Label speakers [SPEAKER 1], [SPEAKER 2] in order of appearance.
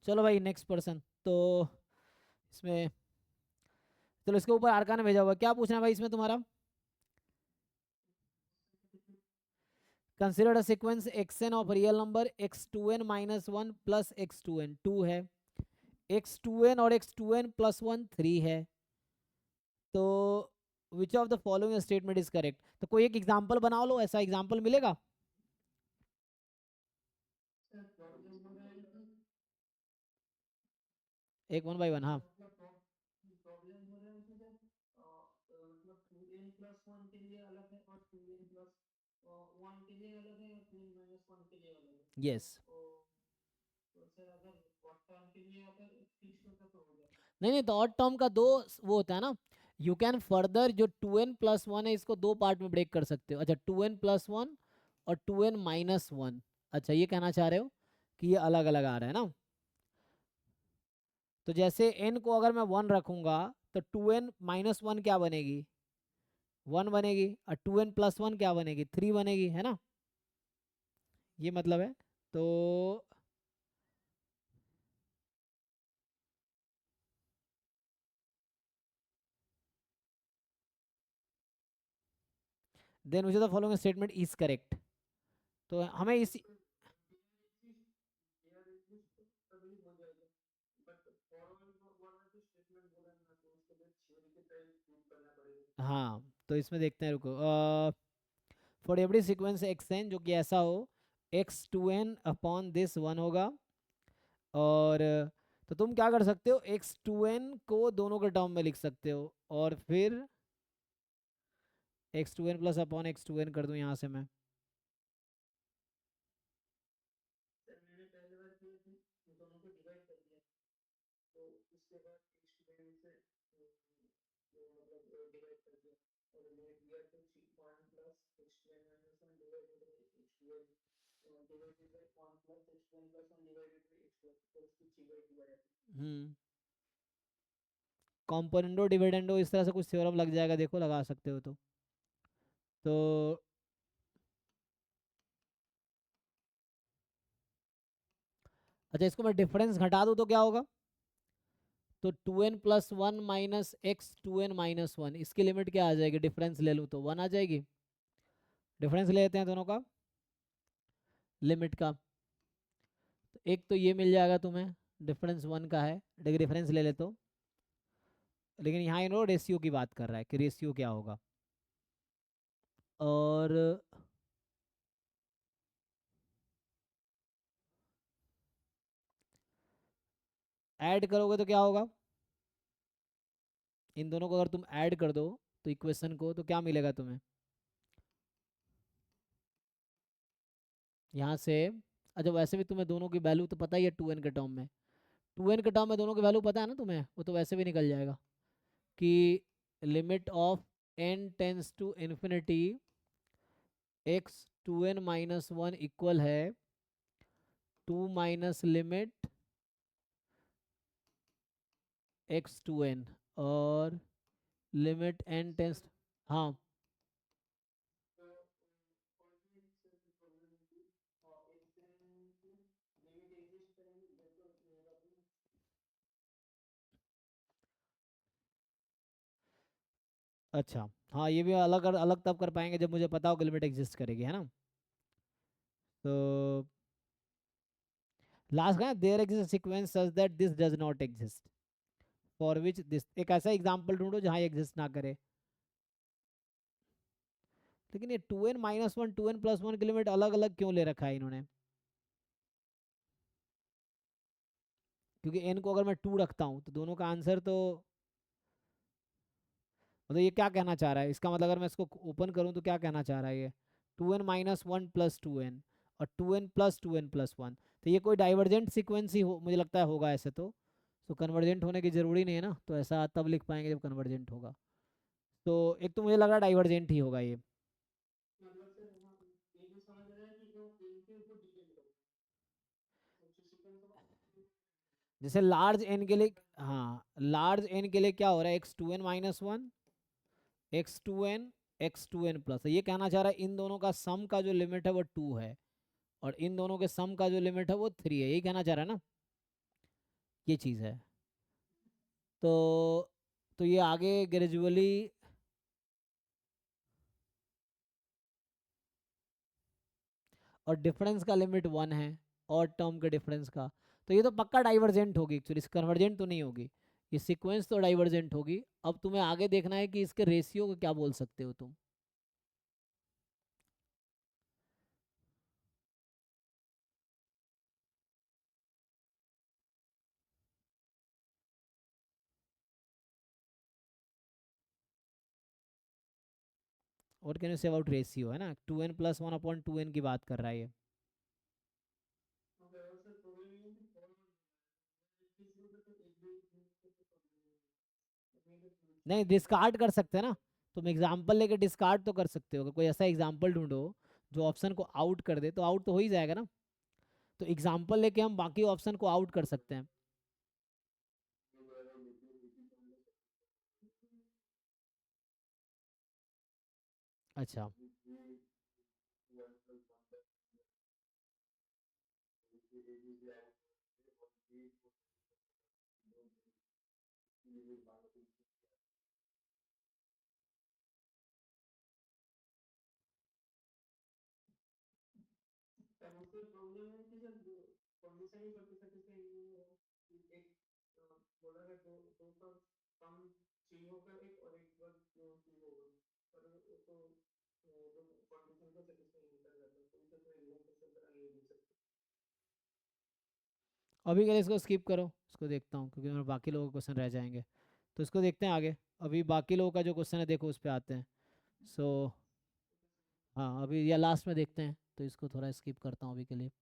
[SPEAKER 1] चलो भाई next person. तो इसमें, चलो इसके ऊपर आरका ने भेजा हुआ है। क्या पूछना है भाई इसमें तुम्हारा? Consider a sequence xn of real number x2n minus one plus x2n 2 है, x2n और x2n प्लस वन 3 है। तो विच of the following statement is correct? तो कोई एक एग्जांपल बना लो, ऐसा एग्जांपल मिलेगा? एक वन बाई वन, हाँ। यस। नहीं नहीं, तो ऑड टर्म का दो वो होता है ना। यू कैन फर्दर जो 2n प्लस वन है इसको दो पार्ट में ब्रेक कर सकते हो। अच्छा, 2n प्लस वन और 2n माइनस वन। अच्छा, ये कहना चाह रहे हो कि ये अलग अलग आ रहा है ना। तो जैसे n को अगर मैं वन रखूंगा तो 2n माइनस वन क्या बनेगी? वन बनेगी। और 2n प्लस वन क्या बनेगी? थ्री बनेगी, है ना। ये मतलब है। तो then which of the following statement is correct? तो हमें इस, हाँ तो इसमें देखते हैं, रुको। For every sequence X N जो कि ऐसा हो, X to N upon this one होगा। और तो तुम क्या कर सकते हो, एक्स टू एन को दोनों के टर्म में लिख सकते हो, और फिर X to N plus upon X to N कर दूं यहाँ से मैं। हम्म, कॉम्पोनेंडो डिविडेंडो इस तरह से कुछ थ्योरम लग जाएगा, देखो लगा सकते हो तो अच्छा, इसको मैं डिफरेंस घटा दूं तो क्या होगा? तो 2n plus one minus x 2n minus one, इसकी लिमिट क्या आ जाएगी? डिफरेंस ले लूँ तो वन आ जाएगी। डिफरेंस ले लेते हैं दोनों का, लिमिट का। तो एक तो ये मिल जाएगा तुम्हें, डिफरेंस वन का है, डिफरेंस ले ले तो। लेकिन यहाँ इन रेशियो की बात कर रहा है कि रेशियो क्या होगा। और ऐड करोगे तो क्या होगा? इन दोनों को अगर तुम ऐड कर दो तो इक्वेशन को, तो क्या मिलेगा तुम्हें यहाँ से? अच्छा, वैसे भी तुम्हें दोनों की वैल्यू तो पता ही है 2n के टर्म में। 2n के टर्म में दोनों की वैल्यू पता है ना तुम्हें, वो तो वैसे भी निकल जाएगा कि limit of n tends to infinity x 2n minus one equal है to minus limit x to n, और लिमिट n टेंस, हाँ। अच्छा, हाँ ये भी अलग अलग तब कर पाएंगे जब मुझे पता हो कि लिमिट एग्जिस्ट करेगी, है ना। तो लास्ट का there exist sequence such that this does not exist, for which this, एक ऐसा एग्जांपल ढूंढो जहाँ एग्जिस्ट ना करे। लेकिन ये 2n minus one 2n plus one की लिमिट अलग अलग क्यों ले रखा है इन्होंने? क्योंकि n को अगर मैं 2 रखता हूँ तो दोनों का आंसर तो, मतलब ये क्या कहना चाह रहा है इसका मतलब, अगर मैं इसको ओपन करूँ तो क्या कहना चाह रहा है ये? 2n minus one plus 2n और 2n plus 2n plus one. तो ये कोई डाइवर्जेंट सीक्वेंस ही मुझे लगता है होगा ऐसे तो कन्वर्जेंट होने की जरूरी नहीं है ना, तो ऐसा तब लिख पाएंगे जब कन्वर्जेंट होगा। तो एक तो मुझे लग रहा है डाइवर्जेंट ही होगा ये। जैसे लार्ज एन के लिए, हाँ लार्ज एन के लिए क्या हो रहा है, X to N minus one, X to N, X to N plus, ये कहना चाह रहा है इन दोनों का सम का जो लिमिट है वो टू है, और इन दोनों के सम का जो लिमिट है वो थ्री है, यही कहना चाह रहा है ना। ये चीज़ है। तो ये आगे ग्रेजुअली, और डिफरेंस का लिमिट 1 है, और टर्म के डिफरेंस का, तो ये तो पक्का डाइवर्जेंट होगी एक्चुअली, कन्वर्जेंट तो नहीं होगी। ये सीक्वेंस तो डाइवर्जेंट होगी। अब तुम्हें आगे देखना है कि इसके रेशियो को क्या बोल सकते हो तुम। What can you say about ratio, है ना, 2n+1/2n की बात कर रहा है ये। नहीं, डिस्कार्ड कर सकते हैं ना, तुम एग्जाम्पल लेके डिस्कार्ड तो कर सकते हो। अगर कोई ऐसा एग्जाम्पल ढूंढो जो ऑप्शन को आउट कर दे, तो आउट तो हो ही जाएगा ना। तो एग्जाम्पल लेके हम बाकी ऑप्शन को आउट कर सकते हैं। अच्छा, अभी के लिए इसको स्किप करो, इसको देखता हूँ क्योंकि मेरे बाकी लोगों के क्वेश्चन रह जाएंगे। तो इसको देखते हैं आगे। अभी बाकी लोगों का जो क्वेश्चन है देखो, उस पर आते हैं। सो हाँ, अभी या लास्ट में देखते हैं, तो इसको थोड़ा स्किप करता हूँ अभी के लिए।